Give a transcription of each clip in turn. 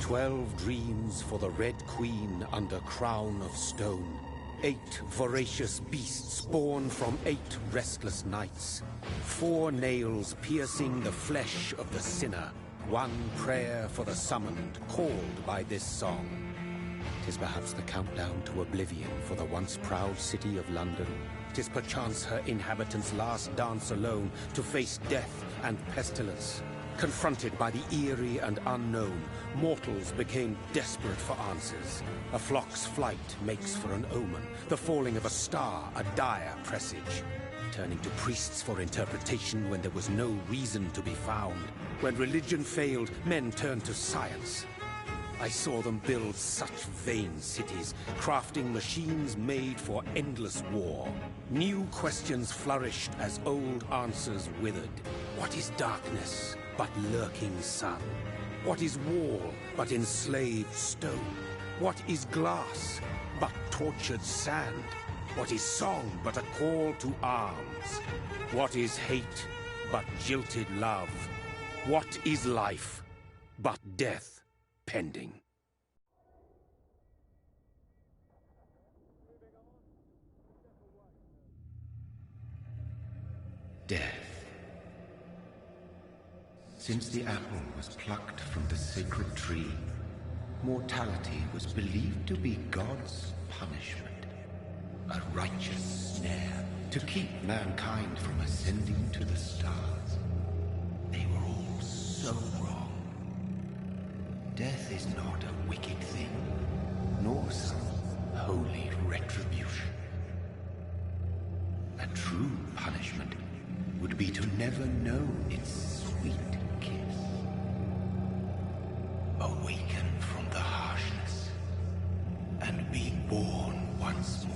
12 dreams for the Red Queen under crown of stone. 8 voracious beasts born from 8 restless nights. 4 nails piercing the flesh of the sinner. 1 prayer for the summoned, called by this song. 'Tis perhaps the countdown to oblivion for the once proud city of London. 'Tis perchance her inhabitants' last dance alone to face death and pestilence. Confronted by the eerie and unknown, mortals became desperate for answers. A flock's flight makes for an omen, the falling of a star a dire presage. Turning to priests for interpretation when there was no reason to be found. When religion failed, men turned to science. I saw them build such vain cities, crafting machines made for endless war. New questions flourished as old answers withered. What is darkness but lurking sun? What is wall but enslaved stone? What is glass but tortured sand? What is song but a call to arms? What is hate but jilted love? What is life but death pending? Death. Since the apple was plucked from the sacred tree, mortality was believed to be God's punishment. A righteous snare to keep mankind from ascending to the stars. They were all so wrong. Death is not a wicked thing, nor some holy retribution. A true punishment would be to never know its sweet kiss. Awaken from the harshness and be born once more.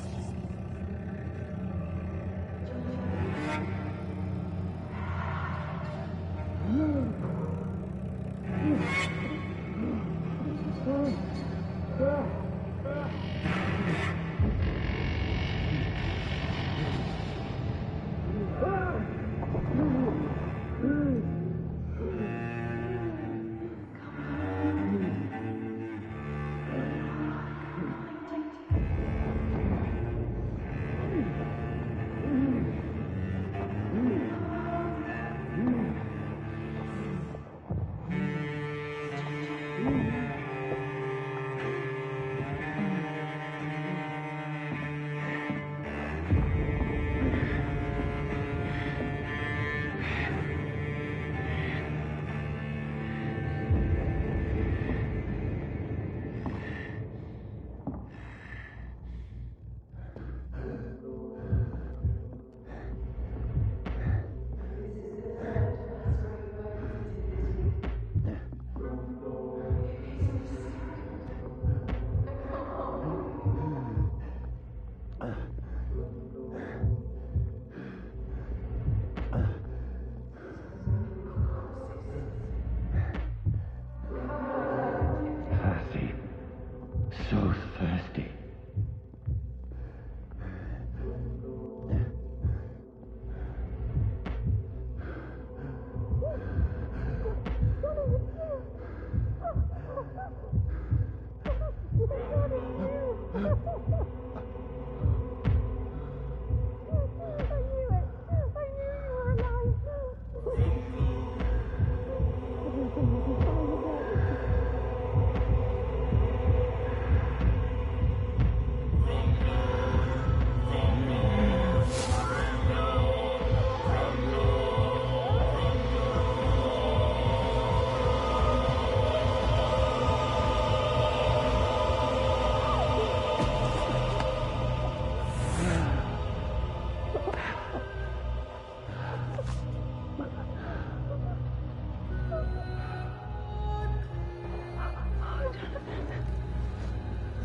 So thirsty.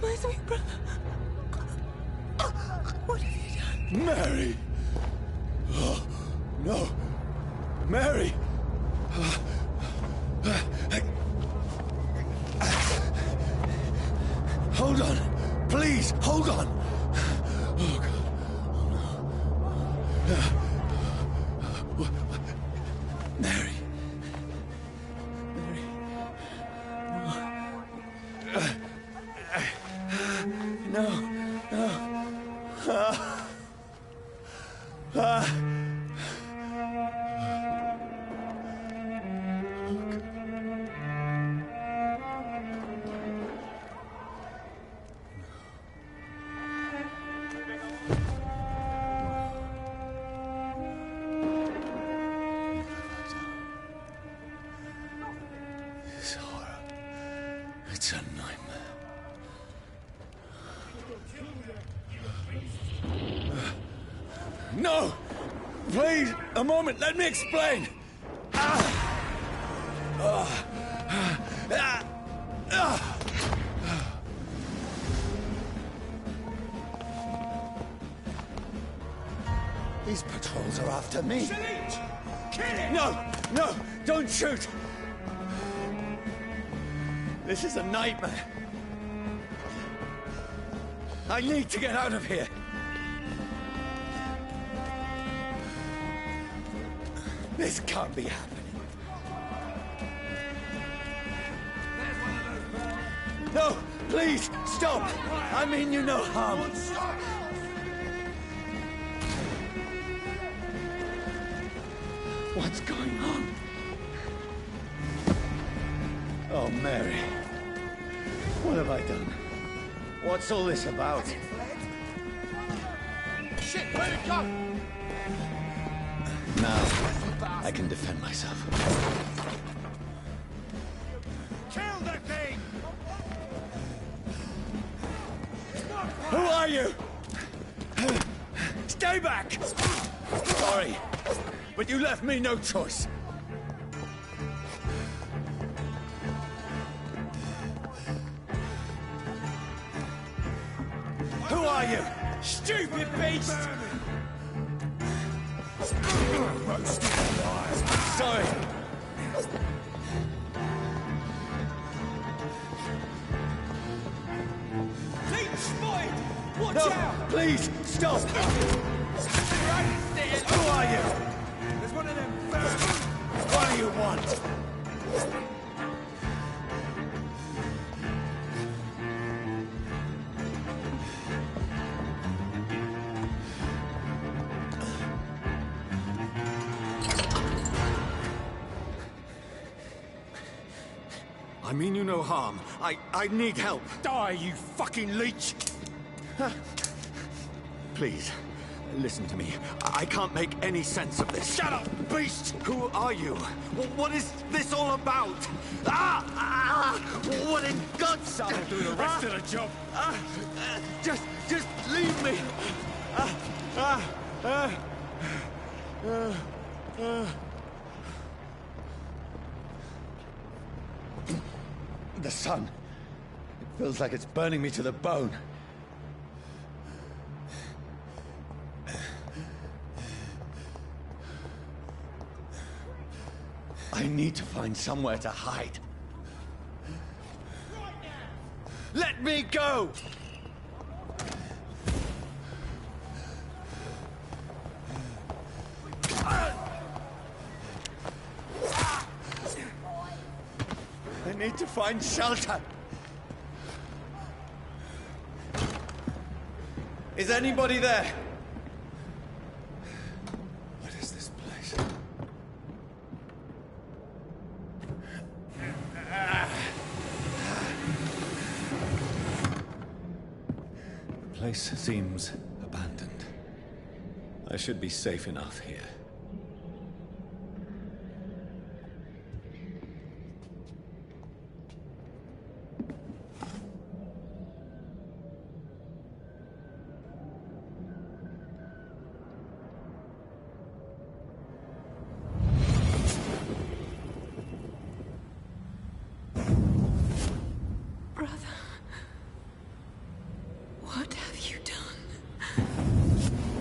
My sweet brother. What have you done? Mary! Oh, no! Mary! Hold on! Please, hold on! Oh, God. Oh, no. Mary! Mary! No. It's a nightmare. No! Please, a moment, let me explain! These patrols are after me. Kill it! No! No! Don't shoot! This is a nightmare. I need to get out of here. This can't be happening. No! Please! Stop! I mean you no harm. What's going on? Oh, Mary. What have I done? What's all this about? Shit, where'd it go? Now, I can defend myself. Kill the thing! Who are you? Stay back! Sorry, but you left me no choice. Who are you? Stupid beast! Sorry. Leech spotted! Watch No, out! please, stop! Right there! Who are you? There's one of them vermin! What do you want? I mean you no harm. I need help. Die, you fucking leech! Please, listen to me. I can't make any sense of this. Shut up, beast! Who are you? What is this all about? What in God's name? I'll do the rest of the job. Just leave me. The sun. It feels like it's burning me to the bone. I need to find somewhere to hide. Let me go! I need to find shelter. Is anybody there? What is this place? The place seems abandoned. I should be safe enough here. Brother, what have you done?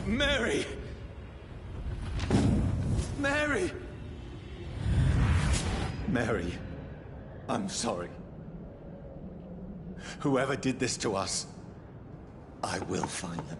Mary! Mary! Mary, I'm sorry. Whoever did this to us, I will find them.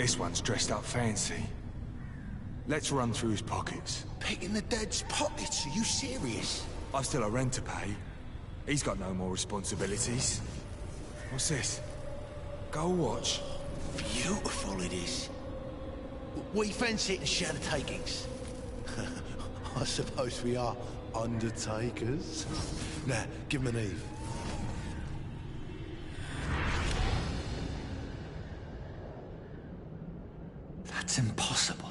This one's dressed up fancy. Let's run through his pockets. Picking the dead's pockets? Are you serious? I've still a rent to pay. He's got no more responsibilities. What's this? Gold watch. Beautiful it is. We fence it and share the takings. I suppose we are undertakers. Now, give him an Eve. That's impossible.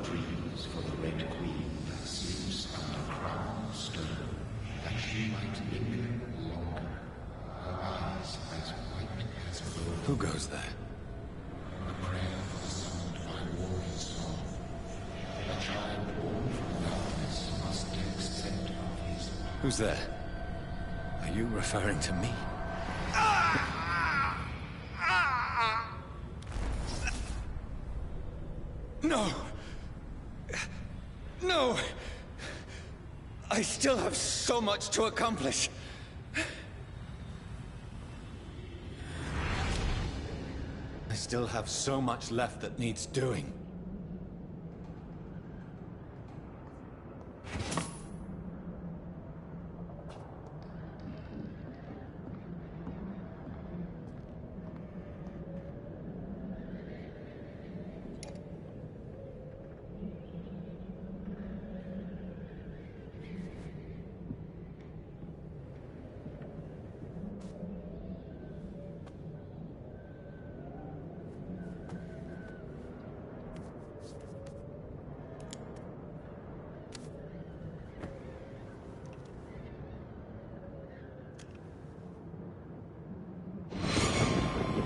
Dreams for the Red Queen that sleeps under crown of stone, that she might linger longer, her eyes as white as gold. Who goes there? A prayer for the summoned by warrior's song. A child born from darkness must accept of his. Who's there? Are you referring to me? No! No! I still have so much to accomplish. I still have so much left that needs doing.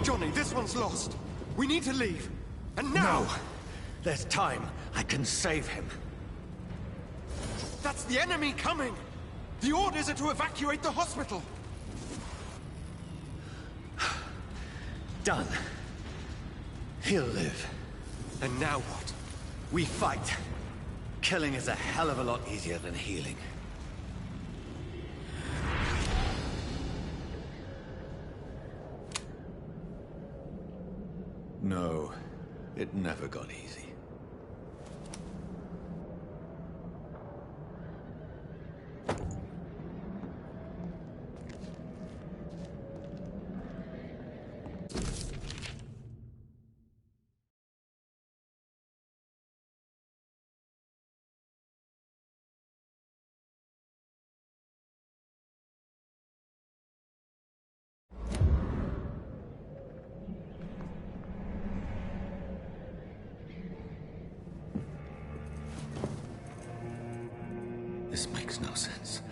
Johnny, this one's lost. We need to leave. And now! No! There's time. I can save him. That's the enemy coming! The orders are to evacuate the hospital! Done. He'll live. And now what? We fight. Killing is a hell of a lot easier than healing. No, it never got easy. This makes no sense.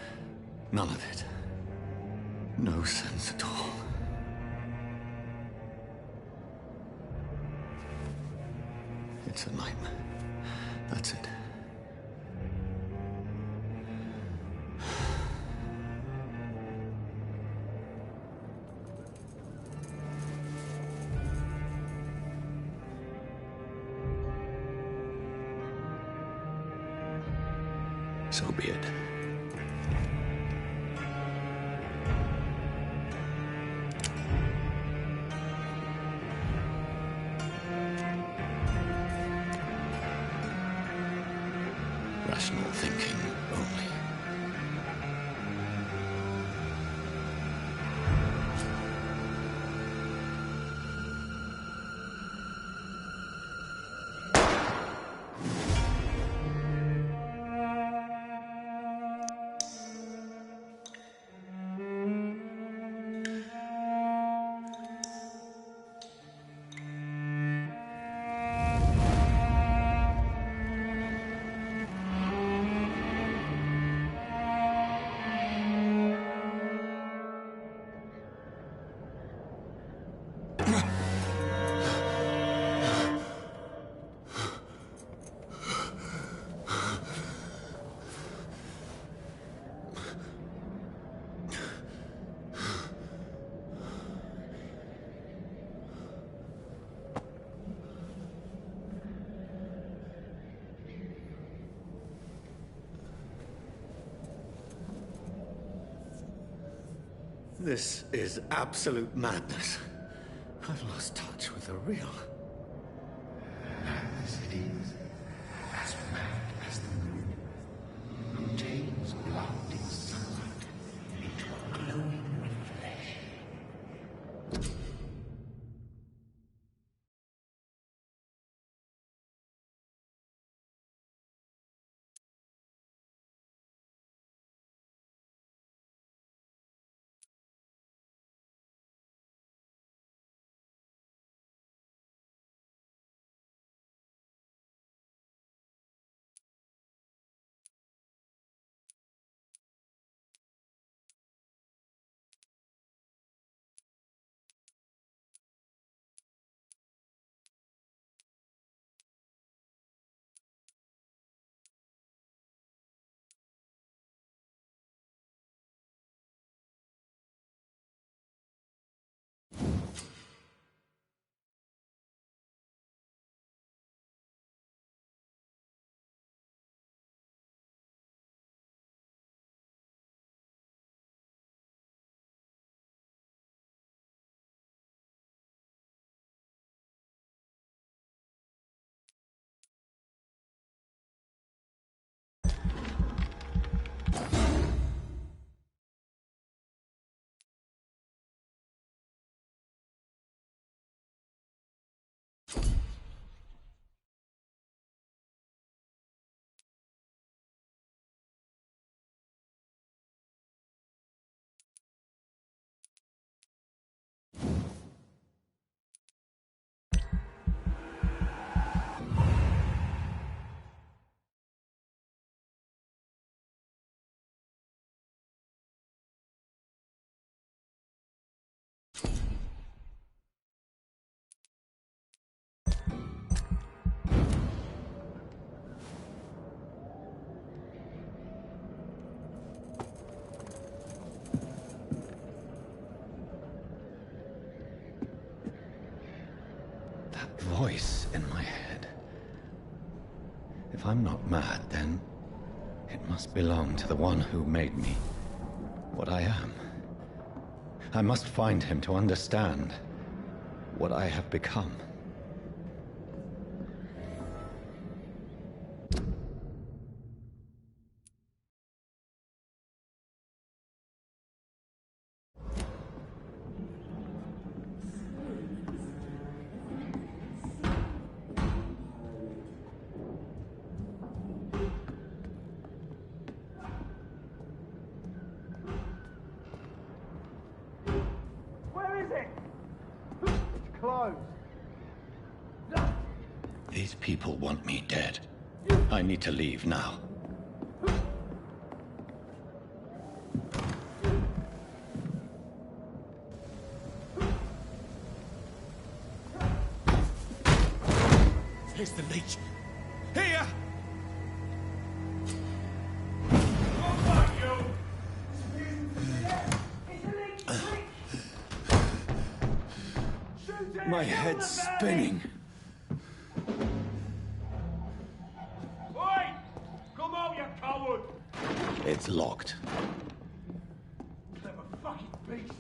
None of it. No sense at all. It's a nightmare. That's it. So be it. Rational thinking only. This is absolute madness. I've lost touch with the real. As it is, as mad as the moon, rotates blinding sunlight into a glowing flesh. Voice in my head. If I'm not mad, then it must belong to the one who made me what I am. I must find him to understand what I have become. These people want me dead. I need to leave now. Here's the leech. Here! My head's spinning. Oi! Come out, you coward! It's locked. Clever fucking beast!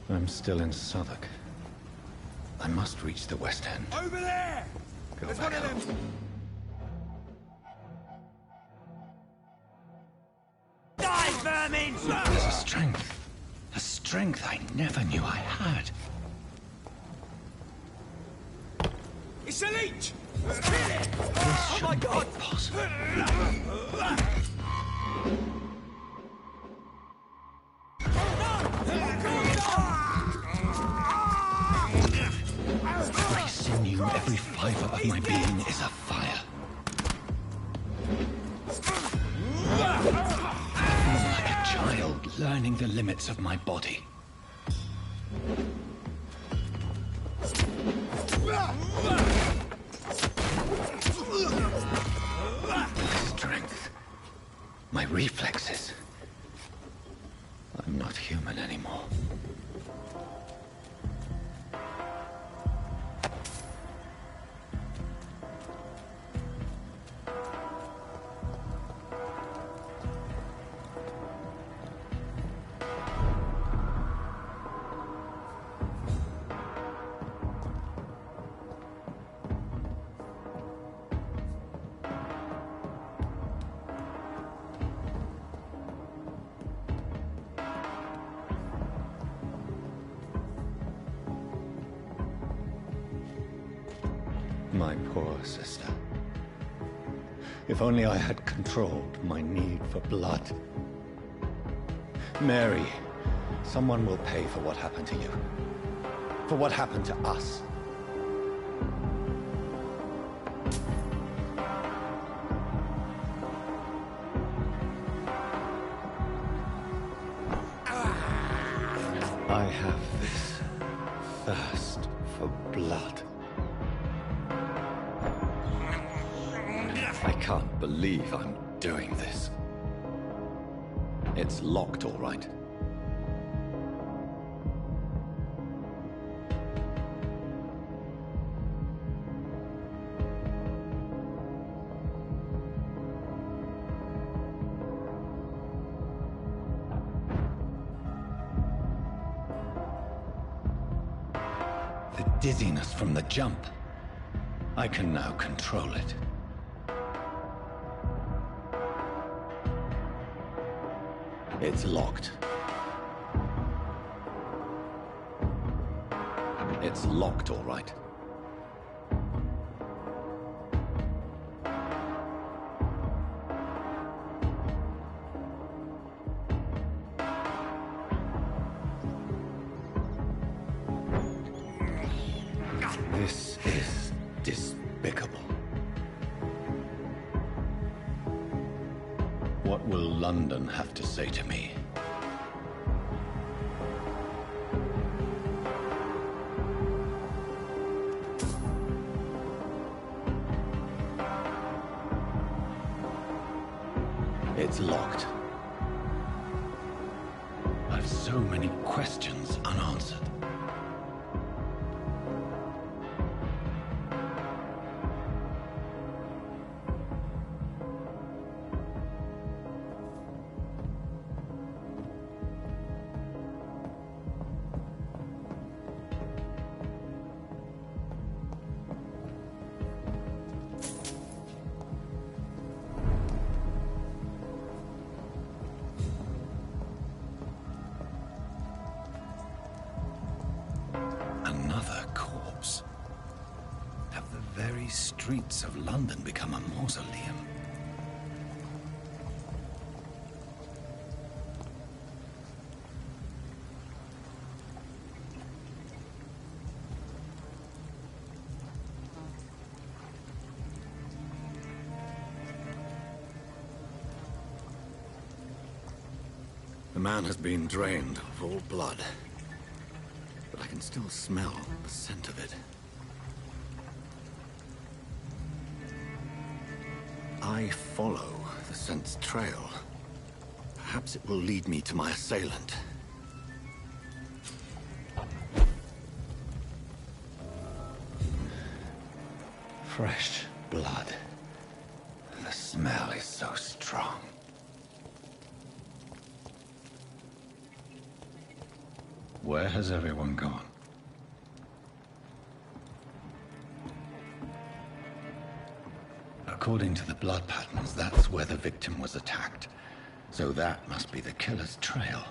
I'm still in Southwark. I must reach the West End. Over there! Go There's back one of home. them! Die, vermin! There's a strength I never knew I had. It's a leech! This shouldn't be possible. Every sinew, every fiber of my being is afire. I'm like a child learning the limits of my body. My strength, my reflexes, not human anymore. My poor sister. If only I had controlled my need for blood. Mary, someone will pay for what happened to you. For what happened to us. I have this thirst for blood. I can't believe I'm doing this. It's locked, all right. The dizziness from the jump. I can now control it. It's locked. It's locked, all right. This is despicable. What will London have to say to me? It's locked. I've so many questions unanswered. Another corpse. Have the very streets of London become a mausoleum? The man has been drained of all blood. But I can still smell the scent of it. I follow the scent's trail. Perhaps it will lead me to my assailant. Fresh blood. The smell is so strong. Where has everyone gone? According to the blood patterns, that's where the victim was attacked. So that must be the killer's trail.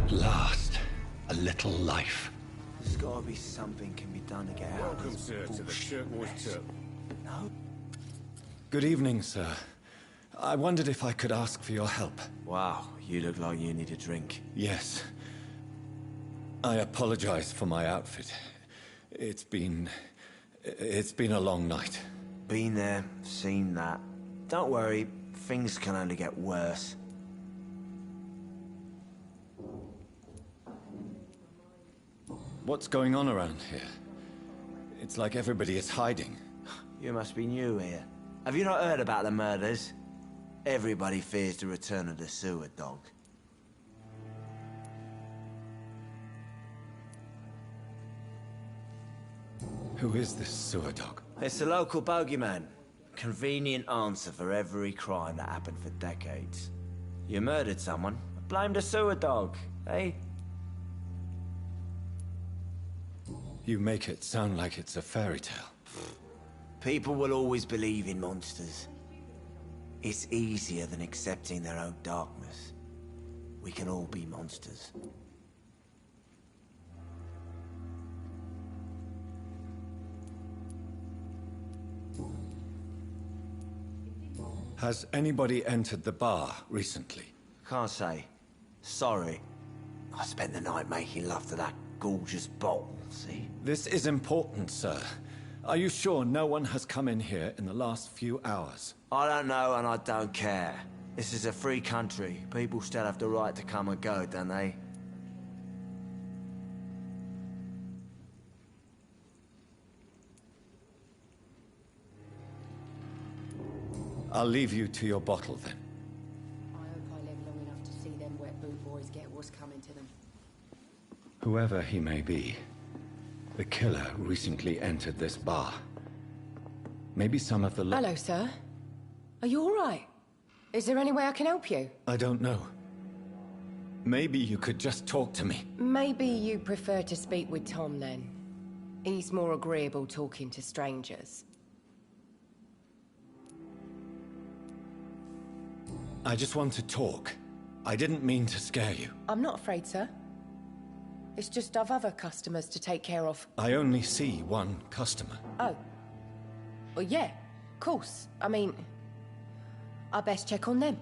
At last, a little life. There's gotta be something can be done to get out of Welcome, this sir, to the bullshit Turquoise mess. Turtle. No? Good evening, sir. I wondered if I could ask for your help. Wow, you look like you need a drink. Yes. I apologize for my outfit. It's been a long night. Been there, seen that. Don't worry, things can only get worse. What's going on around here? It's like everybody is hiding. You must be new here. Have you not heard about the murders? Everybody fears the return of the sewer dog. Who is this sewer dog? It's the local bogeyman. Convenient answer for every crime that happened for decades. You murdered someone, blame the sewer dog, eh? You make it sound like it's a fairy tale. People will always believe in monsters. It's easier than accepting their own darkness. We can all be monsters. Has anybody entered the bar recently? Can't say. Sorry. I spent the night making love to that gorgeous bottle, see? This is important, sir. Are you sure no one has come in here in the last few hours? I don't know and I don't care. This is a free country. People still have the right to come and go, don't they? I'll leave you to your bottle then. I hope I live long enough to see them wet boot boys get what's coming to them. Whoever he may be, the killer recently entered this bar. Maybe some of the Hello, sir. Are you all right? Is there any way I can help you? I don't know. Maybe you could just talk to me. Maybe you prefer to speak with Tom then. He's more agreeable talking to strangers. I just want to talk. I didn't mean to scare you. I'm not afraid, sir. It's just I've other customers to take care of. I only see one customer. Oh. Well, yeah, of course. I mean, I best check on them.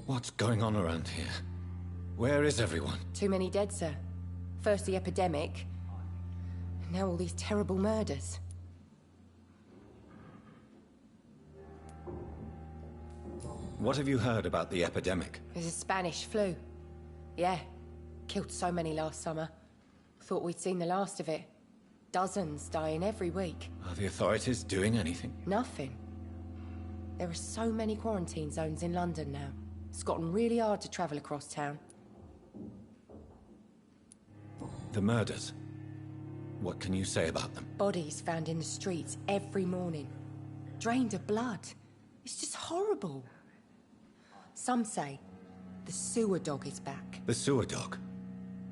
What's going on around here? Where is everyone? Too many dead, sir. First the epidemic, now all these terrible murders. What have you heard about the epidemic? There's a Spanish flu. Yeah, killed so many last summer. Thought we'd seen the last of it. Dozens dying every week. Are the authorities doing anything? Nothing. There are so many quarantine zones in London now. It's gotten really hard to travel across town. The murders. What can you say about them? Bodies found in the streets every morning. Drained of blood. It's just horrible. Some say the sewer dog is back. The sewer dog?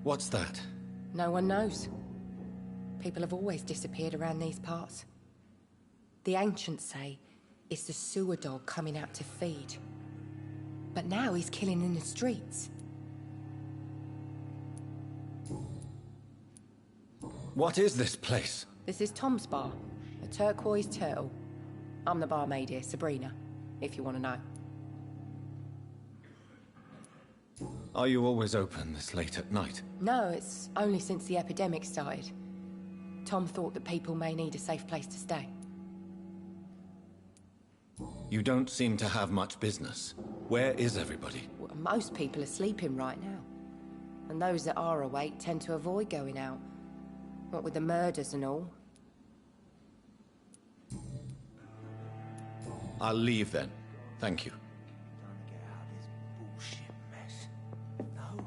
What's that? No one knows. People have always disappeared around these parts. The ancients say it's the sewer dog coming out to feed. But now he's killing in the streets. What is this place? This is Tom's bar, the Turquoise Turtle. I'm the barmaid here, Sabrina, if you want to know. Are you always open this late at night? No, it's only since the epidemic started. Tom thought that people may need a safe place to stay. You don't seem to have much business. Where is everybody? Well, most people are sleeping right now. And those that are awake tend to avoid going out. What with the murders and all. I'll leave then. Thank you. Trying to get out of this bullshit mess. No.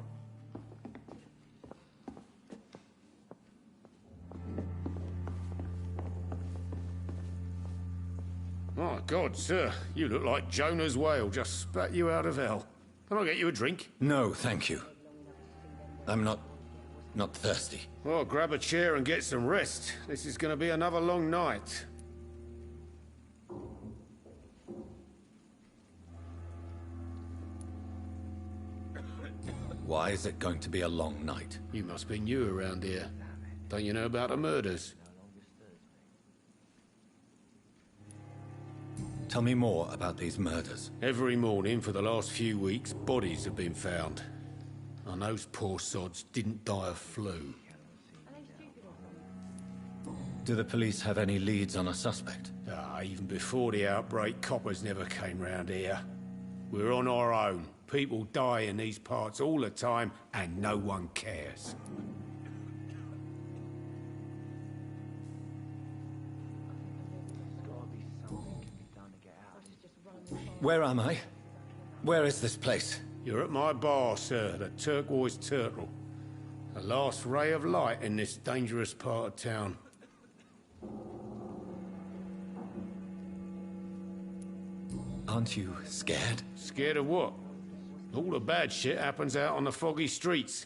My God, sir, you look like Jonah's whale just spat you out of hell. Can I get you a drink? No, thank you. I'm not thirsty. Well, grab a chair and get some rest. This is going to be another long night. Why is it going to be a long night? You must be new around here. Don't you know about the murders? Tell me more about these murders. Every morning for the last few weeks, bodies have been found. And those poor sods didn't die of flu. Do the police have any leads on a suspect? Even before the outbreak, coppers never came round here. We're on our own. People die in these parts all the time, and no one cares. Where am I? Where is this place? You're at my bar, sir, the Turquoise Turtle. The last ray of light in this dangerous part of town. Aren't you scared? Scared of what? All the bad shit happens out on the foggy streets.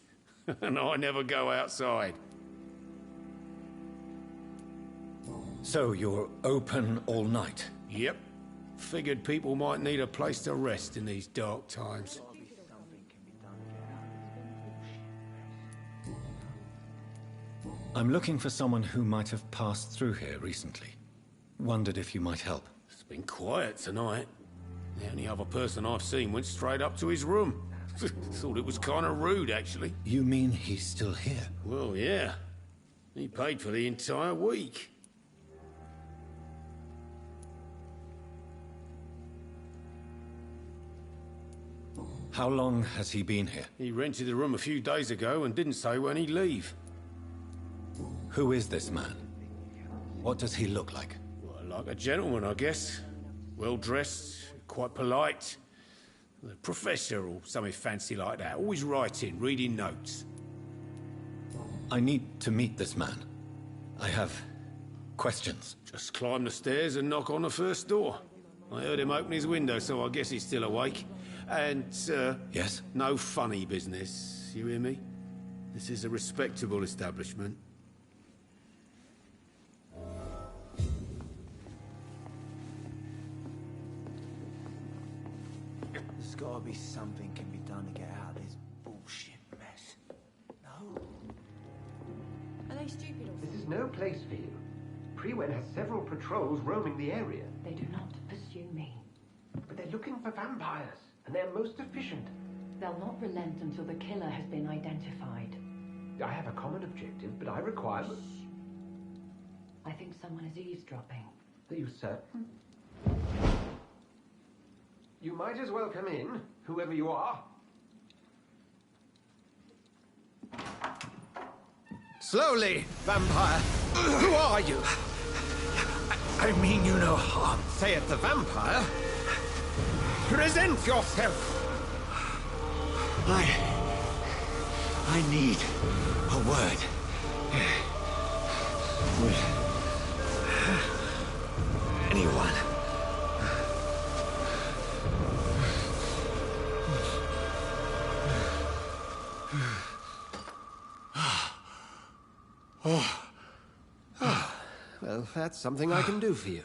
And I never go outside. So you're open all night? Yep. Figured people might need a place to rest in these dark times. I'm looking for someone who might have passed through here recently. Wondered if you might help. It's been quiet tonight. The only other person I've seen went straight up to his room. Thought it was kind of rude, actually. You mean he's still here? Well, yeah. He paid for the entire week. How long has he been here? He rented the room a few days ago and didn't say when he'd leave. Who is this man? What does he look like? Well, like a gentleman, I guess. Well-dressed, quite polite. A professor or something fancy like that. Always writing, reading notes. I need to meet this man. I have questions. Just climb the stairs and knock on the first door. I heard him open his window, so I guess he's still awake. And, Yes? no funny business. You hear me? This is a respectable establishment. There's gotta be something can be done to get out of this bullshit mess. No? Are they stupid or This is no place for you. Prewen has several patrols roaming the area. They do not pursue me. But they're looking for vampires, and they're most efficient. They'll not relent until the killer has been identified. I have a common objective, but I require... I think someone is eavesdropping. Are you certain? You might as well come in, whoever you are. Slowly, vampire. Who are you? I mean you no harm. Say it, the vampire. Present yourself. I need a word. With anyone. Well, that's something I can do for you.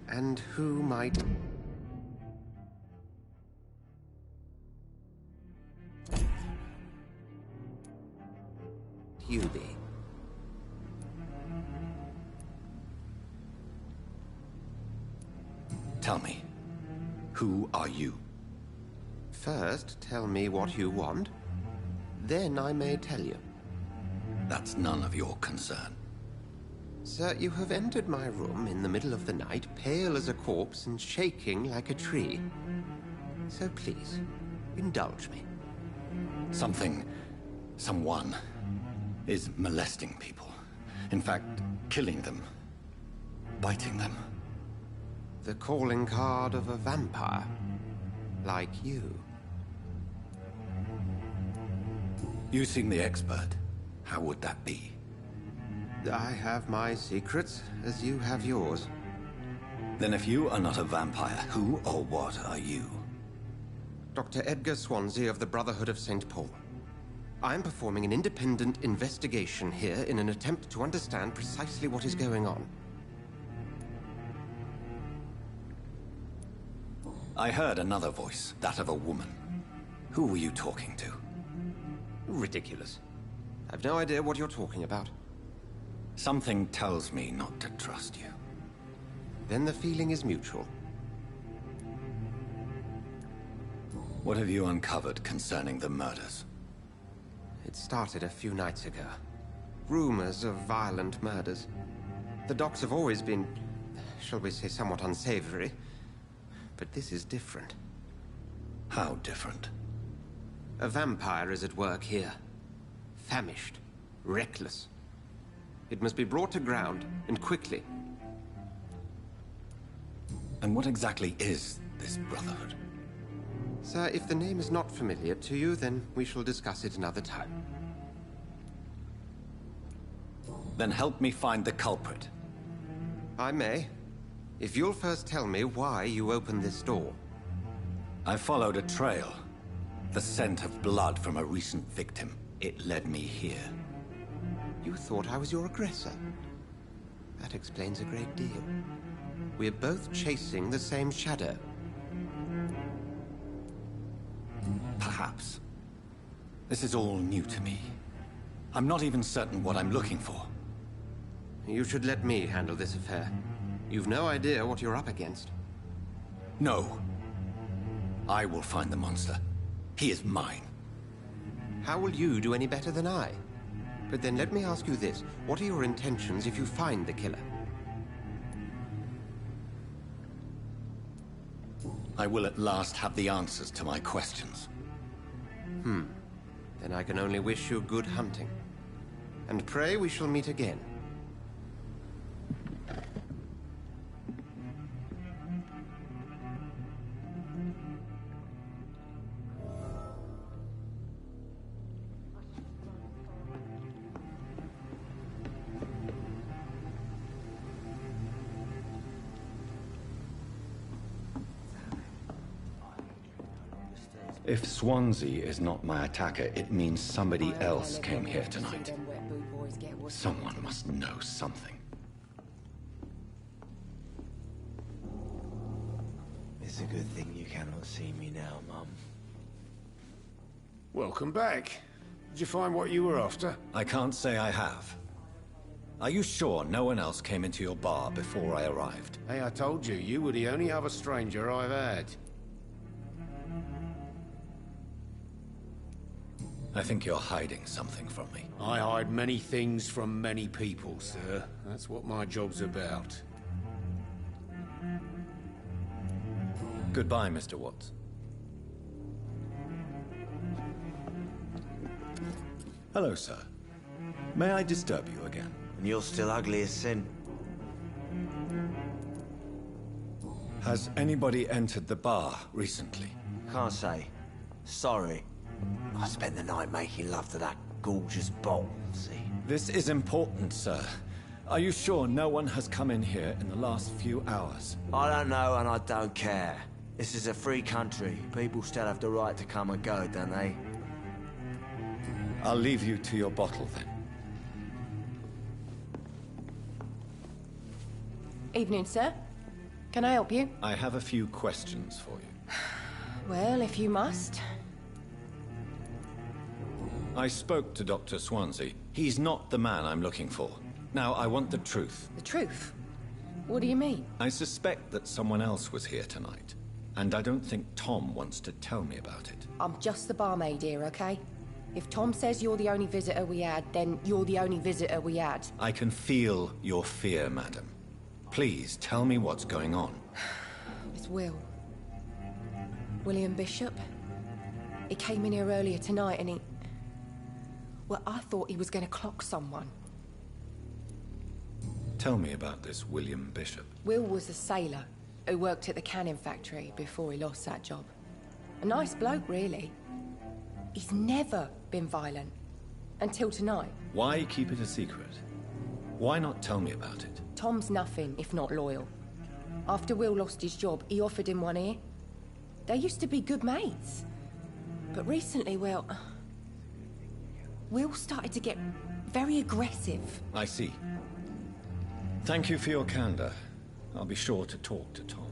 And who might... you be? Tell me, who are you? First, tell me what you want. Then I may tell you. That's none of your concern. Sir, you have entered my room in the middle of the night, pale as a corpse and shaking like a tree. So please, indulge me. Someone is molesting people. In fact, killing them. Biting them. The calling card of a vampire. Like you. You seem the expert. How would that be? I have my secrets, as you have yours. Then if you are not a vampire, who or what are you? Dr. Edgar Swansea of the Brotherhood of St. Paul. I am performing an independent investigation here in an attempt to understand precisely what is going on. I heard another voice, that of a woman. Who were you talking to? Ridiculous. I've no idea what you're talking about. Something tells me not to trust you. Then the feeling is mutual. What have you uncovered concerning the murders? It started a few nights ago. Rumors of violent murders. The docks have always been, shall we say, somewhat unsavory. But this is different. How different? A vampire is at work here. Famished. Reckless. It must be brought to ground, and quickly. And what exactly is this Brotherhood? Sir, if the name is not familiar to you, then we shall discuss it another time. Then help me find the culprit. I may. If you'll first tell me why you opened this door. I followed a trail. The scent of blood from a recent victim. It led me here. You thought I was your aggressor. That explains a great deal. We're both chasing the same shadow. Perhaps. This is all new to me. I'm not even certain what I'm looking for. You should let me handle this affair. You've no idea what you're up against. No. I will find the monster. He is mine. How will you do any better than I? But then let me ask you this. What are your intentions if you find the killer? I will at last have the answers to my questions. Then I can only wish you good hunting. And pray we shall meet again. If Swansea is not my attacker, it means somebody else came here tonight. Someone must know something. It's a good thing you cannot see me now, Mum. Welcome back. Did you find what you were after? I can't say I have. Are you sure no one else came into your bar before I arrived? Hey, I told you, you were the only other stranger I've had. I think you're hiding something from me. I hide many things from many people, sir. That's what my job's about. Goodbye, Mr. Watts. Hello, sir. May I disturb you again? And you're still ugly as sin. Has anybody entered the bar recently? Can't say. Sorry. I spent the night making love to that gorgeous bottle, see? This is important, sir. Are you sure no one has come in here in the last few hours? I don't know and I don't care. This is a free country. People still have the right to come and go, don't they? I'll leave you to your bottle, then. Evening, sir. Can I help you? I have a few questions for you. Well, if you must. I spoke to Dr. Swansea. He's not the man I'm looking for. Now, I want the truth. The truth? What do you mean? I suspect that someone else was here tonight. And I don't think Tom wants to tell me about it. I'm just the barmaid here, okay? If Tom says you're the only visitor we had, then you're the only visitor we had. I can feel your fear, madam. Please, tell me what's going on. It's Will. William Bishop. He came in here earlier tonight and he... Well, I thought he was going to clock someone. Tell me about this William Bishop. Will was a sailor who worked at the canning factory before he lost that job. A nice bloke, really. He's never been violent. Until tonight. Why keep it a secret? Why not tell me about it? Tom's nothing if not loyal. After Will lost his job, he offered him one ear. They used to be good mates. But recently, well... Will started to get very aggressive. I see. Thank you for your candor. I'll be sure to talk to Tom.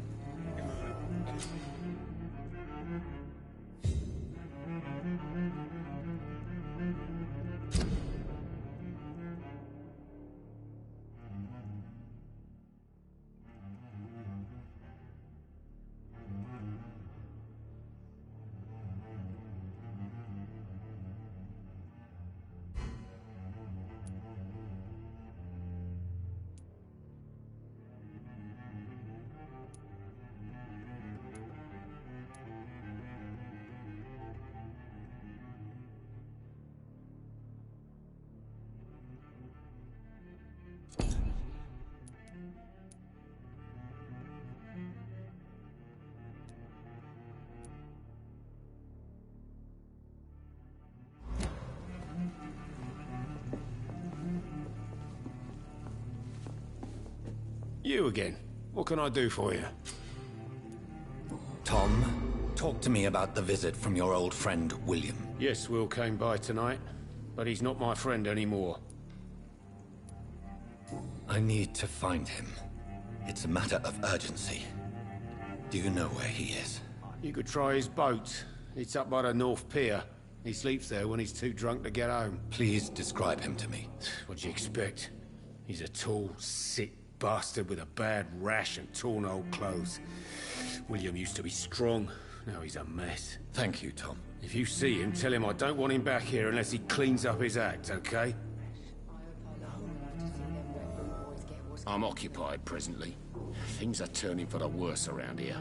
You again. What can I do for you? Tom, talk to me about the visit from your old friend, William. Yes, Will came by tonight, but he's not my friend anymore. I need to find him. It's a matter of urgency. Do you know where he is? You could try his boat. It's up by the North Pier. He sleeps there when he's too drunk to get home. Please describe him to me. What'd you expect? He's a tall, sick bastard with a bad rash and torn old clothes. William used to be strong. Now he's a mess. Thank you, Tom. If you see him, tell him I don't want him back here unless he cleans up his act, okay? I'm occupied presently. Things are turning for the worse around here.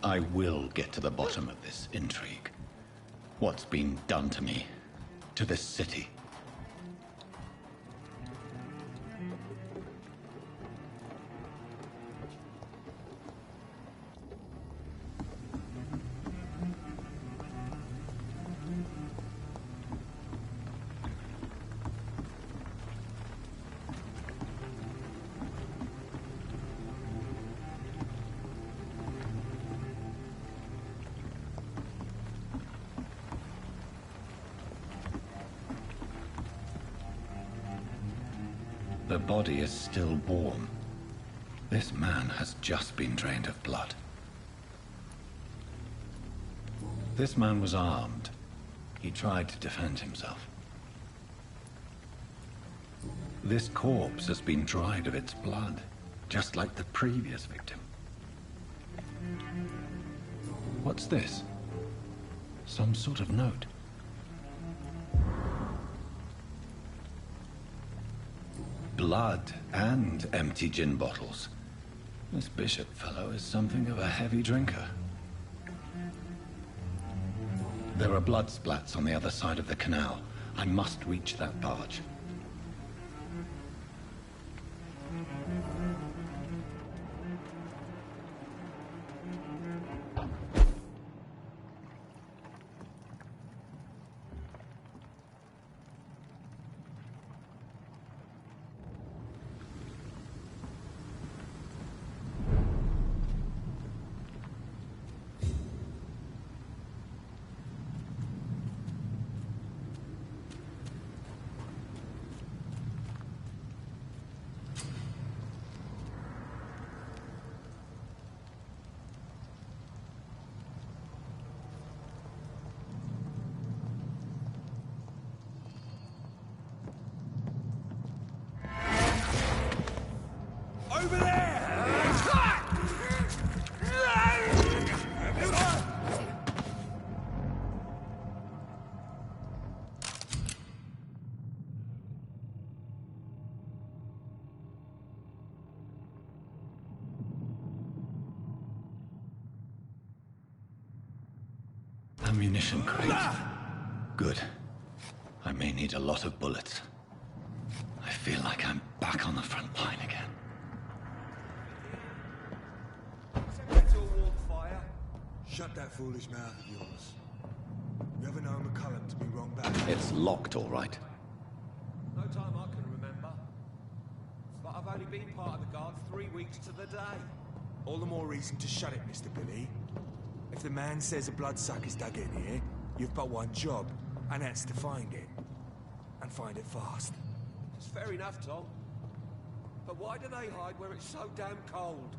I will get to the bottom of this intrigue. What's been done to me, to this city. The body is still warm. This man has just been drained of blood. This man was armed. He tried to defend himself. This corpse has been dried of its blood, just like the previous victim. What's this? Some sort of note. Blood and empty gin bottles. This Bishop fellow is something of a heavy drinker. There are blood splats on the other side of the canal. I must reach that barge. Over there! ammunition crate. Good. I may need a lot of bullets. I feel like I'm back on the front line again. Shut that foolish mouth of yours. You ever known McCullum to be wrong back? It's locked, all right. No time I can remember. But I've only been part of the guard 3 weeks to the day. All the more reason to shut it, Mr. Billy. If the man says a bloodsucker's dug in here, you've but one job, and that's to find it. And find it fast. It's fair enough, Tom. But why do they hide where it's so damn cold?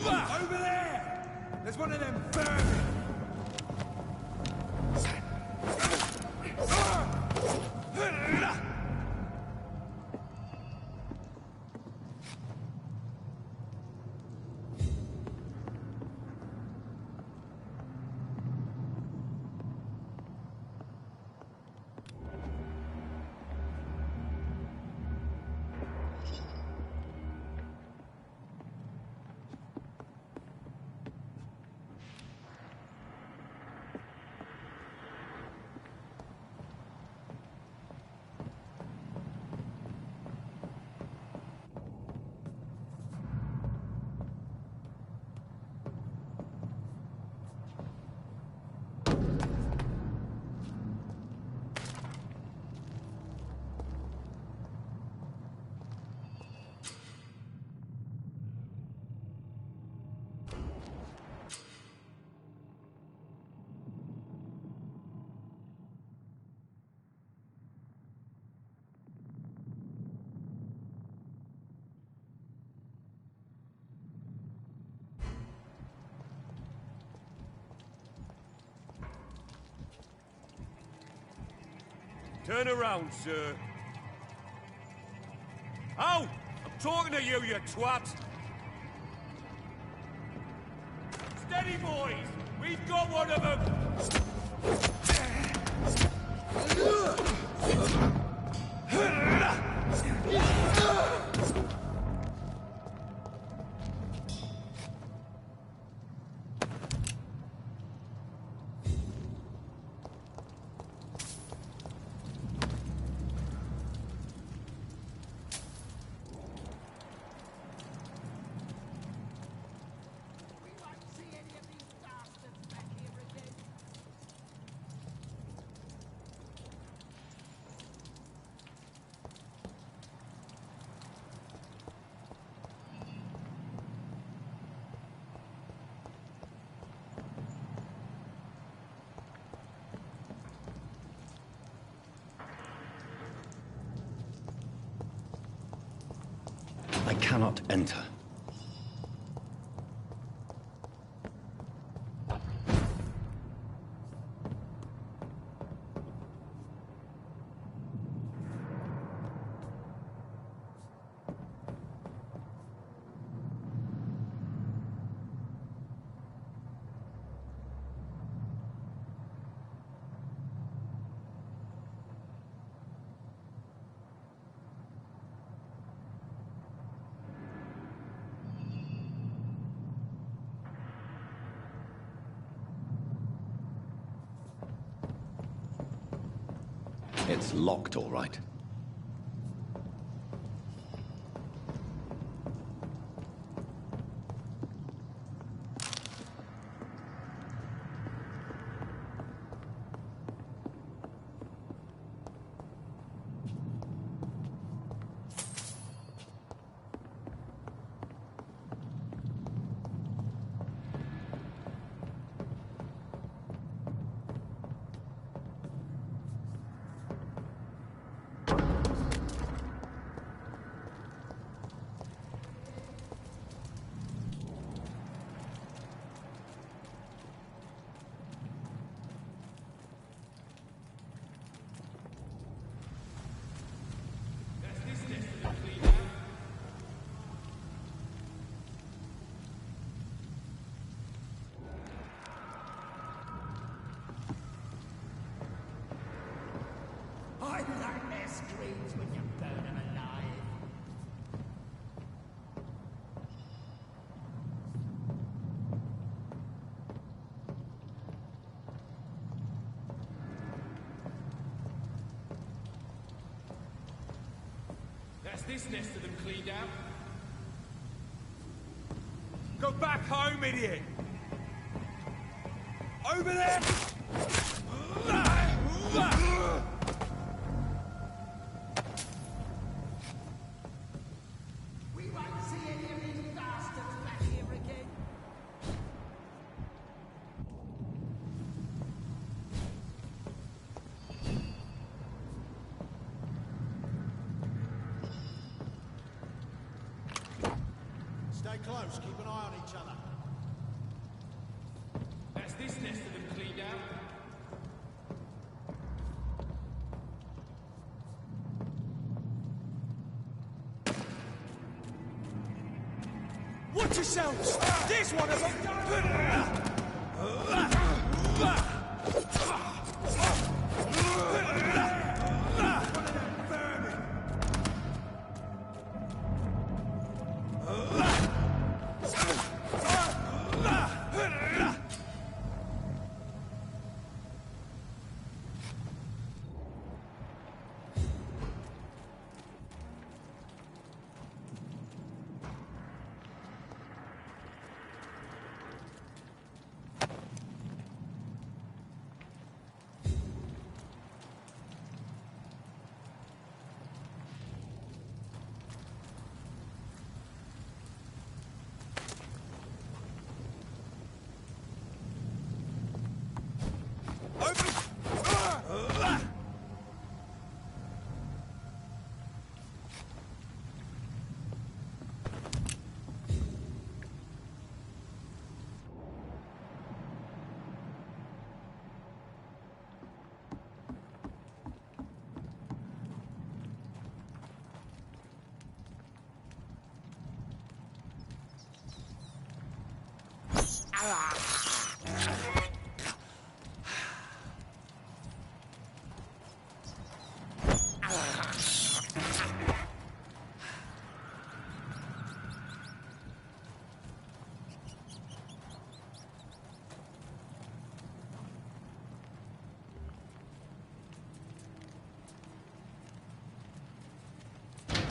Over there! There's one of them vermin! Turn around, sir. Oh! I'm talking to you, you twat! Steady, boys! We've got one of them! I cannot enter. It's locked, all right. I like their screams when you burn them alive. That's this nest of them cleaned out. Go back home, idiot! Over there! We won't see any of these bastards back here again. Stay close, keep an eye on each other. That's this nest of them cleaned out. Watch yourselves! There's one of them!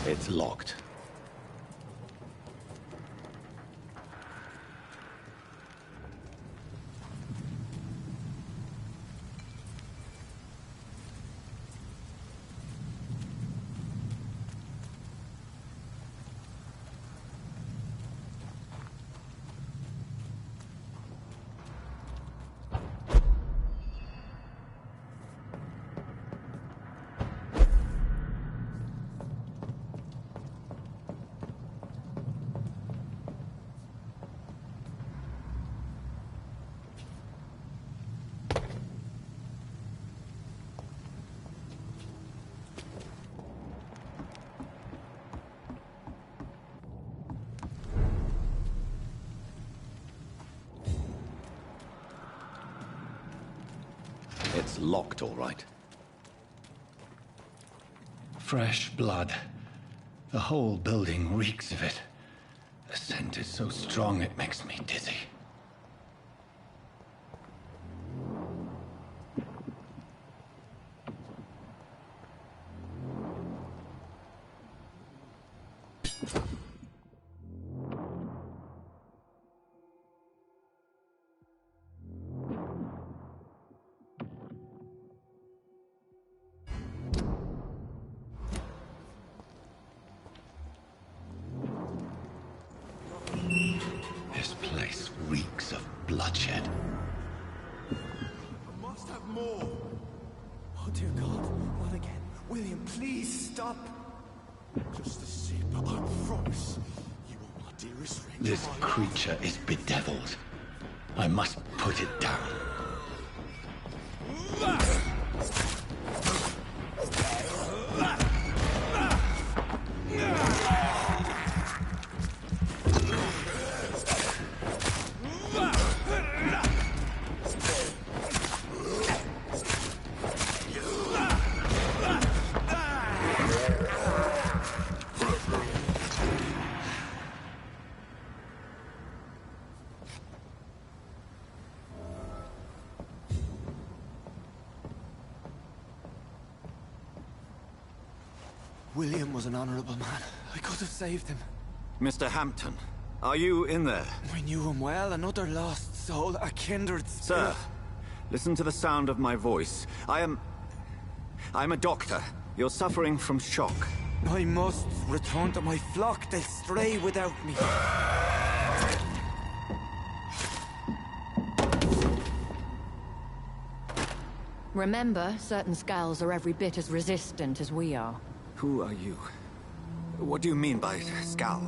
It's locked. It's locked, all right. Fresh blood. The whole building reeks of it. The scent is so strong it makes me dizzy. This place reeks of bloodshed. I must have more. Oh dear God, not again. William, please stop. Just a sip, I promise. You are my dearest friend. This creature is bedeviled. I must put it down. William was an honorable man. I could have saved him. Mr. Hampton, are you in there? I knew him well, another lost soul, a kindred spirit. Sir, listen to the sound of my voice. I'm a doctor. You're suffering from shock. I must return to my flock. They'll stray without me. Remember, certain skulls are every bit as resistant as we are. Who are you? What do you mean by skull?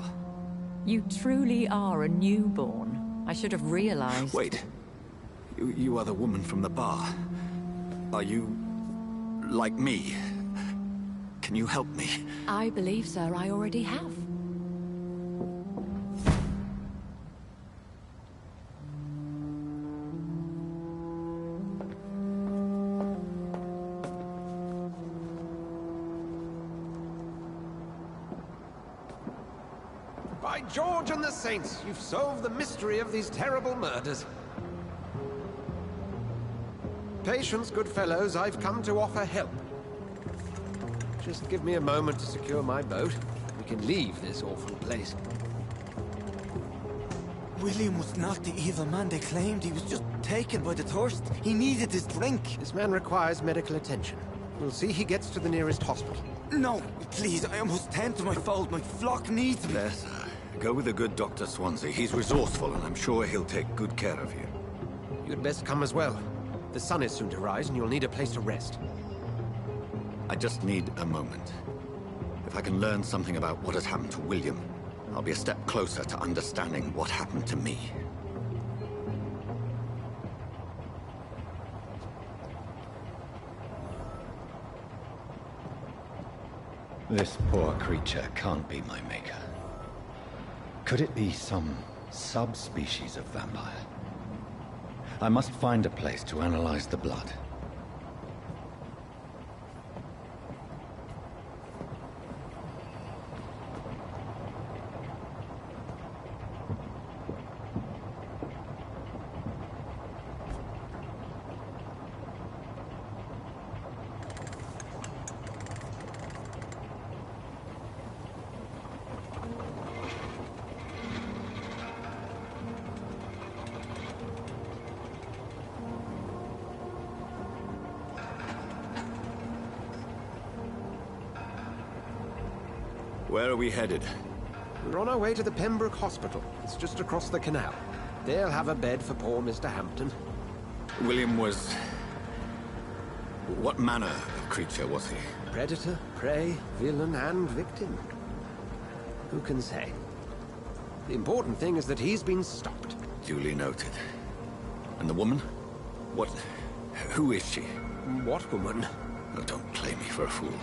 You truly are a newborn. I should have realized. Wait. You are the woman from the bar. Are you... like me? Can you help me? I believe, sir, I already have. By George and the Saints, you've solved the mystery of these terrible murders. Patience, good fellows, I've come to offer help. Just give me a moment to secure my boat. We can leave this awful place. William was not the evil man they claimed. He was just taken by the thirst. He needed his drink. This man requires medical attention. We'll see he gets to the nearest hospital. No, please, I must tend to my fold. My flock needs me. There, sir. Go with the good Dr. Swansea. He's resourceful, and I'm sure he'll take good care of you. You'd best come as well. The sun is soon to rise, and you'll need a place to rest. I just need a moment. If I can learn something about what has happened to William, I'll be a step closer to understanding what happened to me. This poor creature can't be my maker. Could it be some subspecies of vampire? I must find a place to analyze the blood. Where are we headed? We're on our way to the Pembroke Hospital. It's just across the canal. They'll have a bed for poor Mr. Hampton. William was... what manner of creature was he? Predator, prey, villain, and victim. Who can say? The important thing is that he's been stopped. Duly noted. And the woman? What... who is she? What woman? Oh, don't play me for a fool.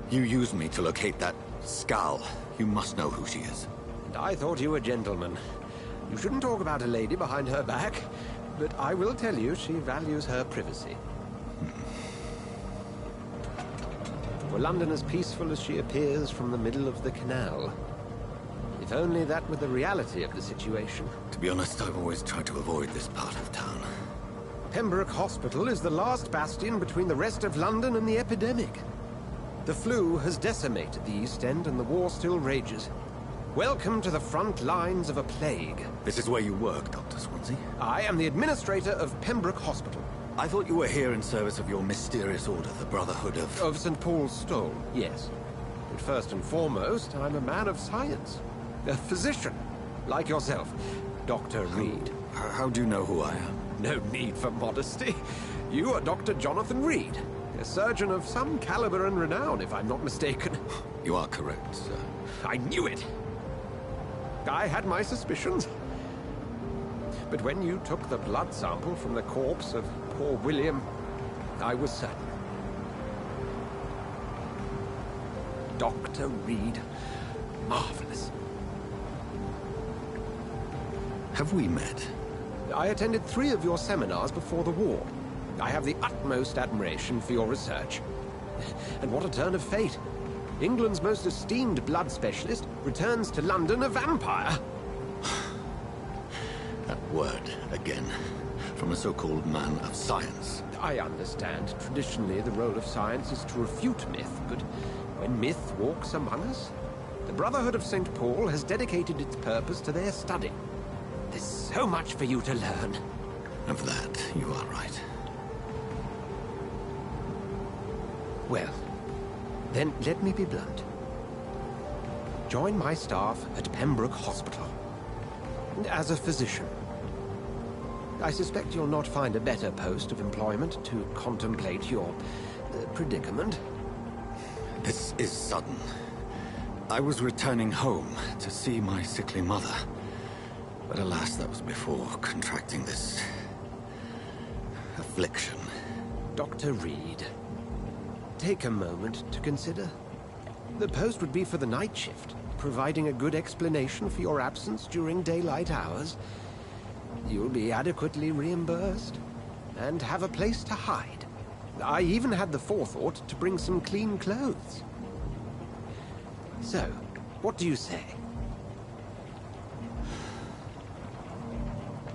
You used me to locate that skull. You must know who she is. And I thought you a gentleman. You shouldn't talk about a lady behind her back, but I will tell you she values her privacy. Were London as peaceful as she appears from the middle of the canal? If only that were the reality of the situation. To be honest, I've always tried to avoid this part of town. Pembroke Hospital is the last bastion between the rest of London and the epidemic. The flu has decimated the East End and the war still rages. Welcome to the front lines of a plague. This is where you work, Dr. Swansea? I am the administrator of Pembroke Hospital. I thought you were here in service of your mysterious order, the Brotherhood of... Of St. Paul's Stole, yes. But first and foremost, I'm a man of science. A physician, like yourself, Dr. Reed. How do you know who I am? No need for modesty. You are Dr. Jonathan Reed. A surgeon of some caliber and renown, if I'm not mistaken. You are correct, sir. I knew it! I had my suspicions. But when you took the blood sample from the corpse of poor William, I was certain. Dr. Reed. Marvelous. Have we met? I attended 3 of your seminars before the war. I have the utmost admiration for your research. And what a turn of fate. England's most esteemed blood specialist returns to London a vampire. That word, again. From a so-called man of science. I understand. Traditionally, the role of science is to refute myth, but when myth walks among us, the Brotherhood of St. Paul has dedicated its purpose to their study. There's so much for you to learn. And for that, you are right. Well, then let me be blunt. Join my staff at Pembroke Hospital. As a physician. I suspect you'll not find a better post of employment to contemplate your predicament. This is sudden. I was returning home to see my sickly mother. But alas, that was before contracting this affliction. Dr. Reed, take a moment to consider. The post would be for the night shift, providing a good explanation for your absence during daylight hours. You'll be adequately reimbursed, and have a place to hide. I even had the forethought to bring some clean clothes. So, what do you say?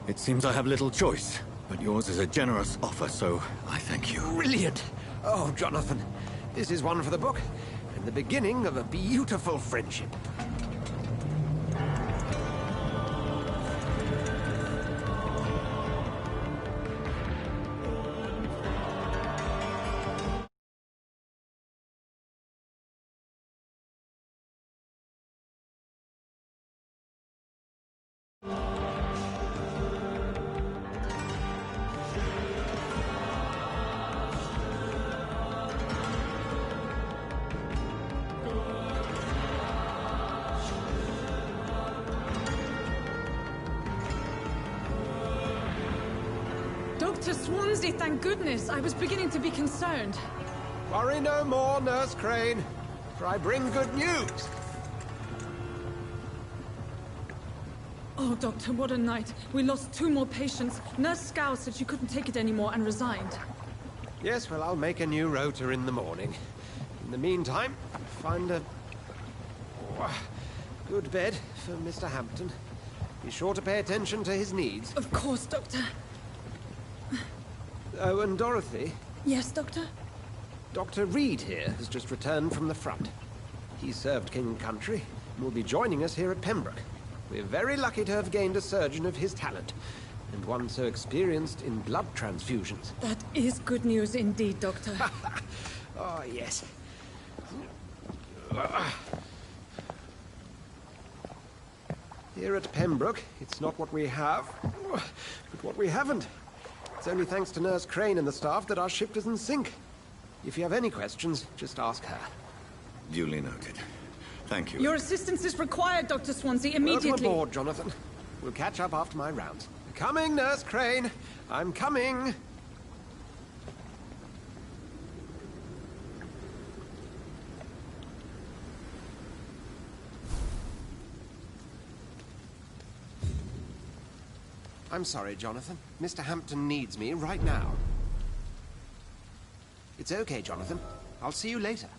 It seems I have little choice, but yours is a generous offer, so I thank you. Brilliant! Oh, Jonathan, this is one for the book, and the beginning of a beautiful friendship. Dr. Swansea, thank goodness. I was beginning to be concerned. Worry no more, Nurse Crane, for I bring good news. Oh, Doctor, what a night. We lost 2 more patients. Nurse Scow said she couldn't take it anymore and resigned. Yes, well, I'll make a new rota in the morning. In the meantime, find a good bed for Mr. Hampton. Be sure to pay attention to his needs. Of course, Doctor. Oh, and Dorothy? Yes, Doctor? Dr. Reed here has just returned from the front. He served King and Country and will be joining us here at Pembroke. We're very lucky to have gained a surgeon of his talent, and one so experienced in blood transfusions. That is good news indeed, Doctor. Oh, yes. Here at Pembroke, it's not what we have, but what we haven't. It's only thanks to Nurse Crane and the staff that our ship doesn't sink. If you have any questions, just ask her. Duly noted. Thank you. Your assistance is required, Dr. Swansea, immediately. Welcome aboard, Jonathan. We'll catch up after my rounds. Coming, Nurse Crane. I'm coming. I'm sorry, Jonathan. Mr. Hampton needs me right now. It's okay, Jonathan. I'll see you later.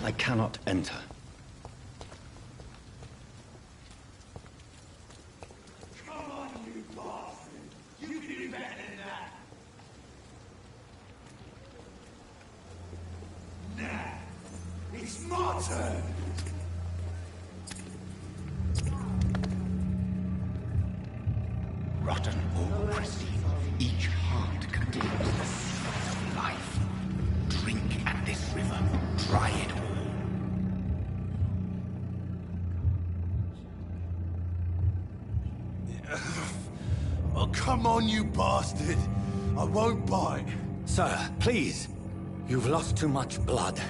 I cannot enter. Come on, you bastard! You can do better than that! Nah, it's my turn! Rotten or pristine, each heart contains the seed of life. Drink at this river, try it all. Oh, come on, you bastard! I won't bite. Sir, please. You've lost too much blood.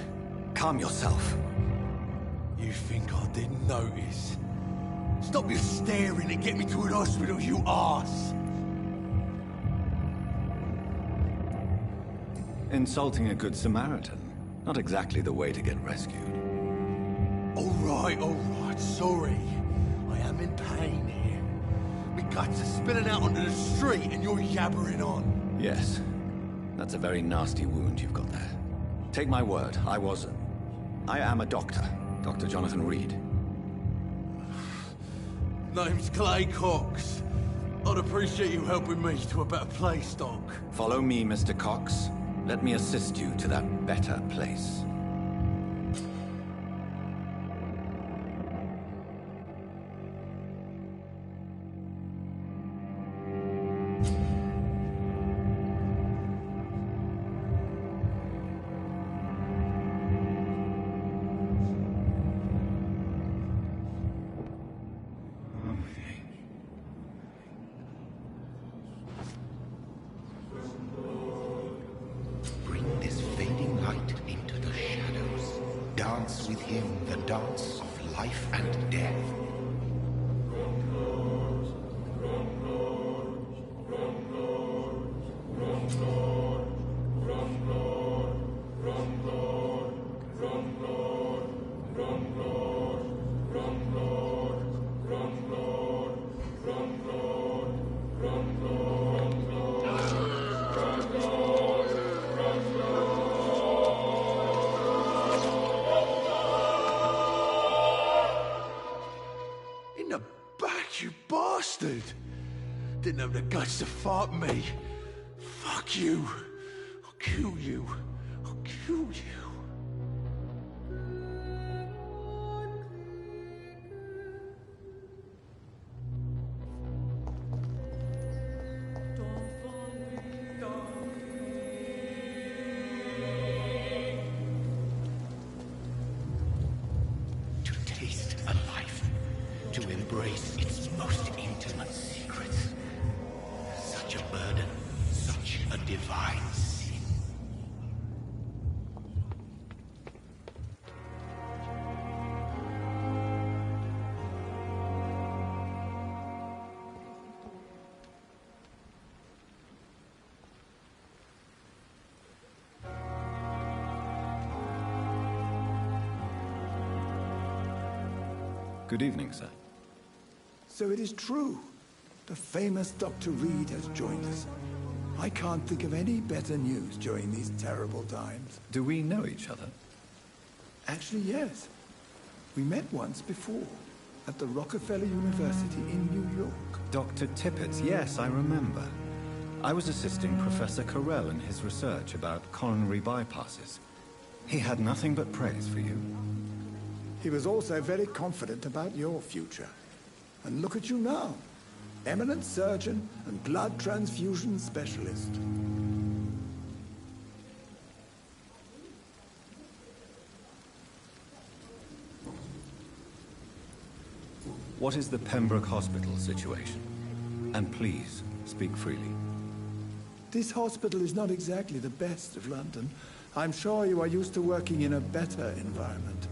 Calm yourself. You think I didn't notice? Stop your staring and get me to an hospital, you arse! Insulting a good Samaritan. Not exactly the way to get rescued. All right, sorry. I am in pain here. My guts are spilling out onto the street and you're yabbering on. Yes. That's a very nasty wound you've got there. Take my word, I am a doctor. Dr. Jonathan Reed. Name's Clay Cox. I'd appreciate you helping me to a better place, Doc. Follow me, Mr. Cox. Let me assist you to that better place. Bring this fading light into the shadows. Dance with him the dance of life and death. In the back, you bastard! Didn't have the guts to fight me. Fuck you. I'll kill you. I'll kill you. To taste a life, to embrace its most intimate secrets. Such a burden, such a divine sin. Good evening, sir. So it is true. The famous Dr. Reed has joined us. I can't think of any better news during these terrible times. Do we know each other? Actually, yes. We met once before, at the Rockefeller University in New York. Dr. Tippett, yes, I remember. I was assisting Professor Carell in his research about coronary bypasses. He had nothing but praise for you. He was also very confident about your future. And look at you now. Eminent surgeon and blood transfusion specialist. What is the Pembroke Hospital situation? And please, speak freely. This hospital is not exactly the best of London. I'm sure you are used to working in a better environment.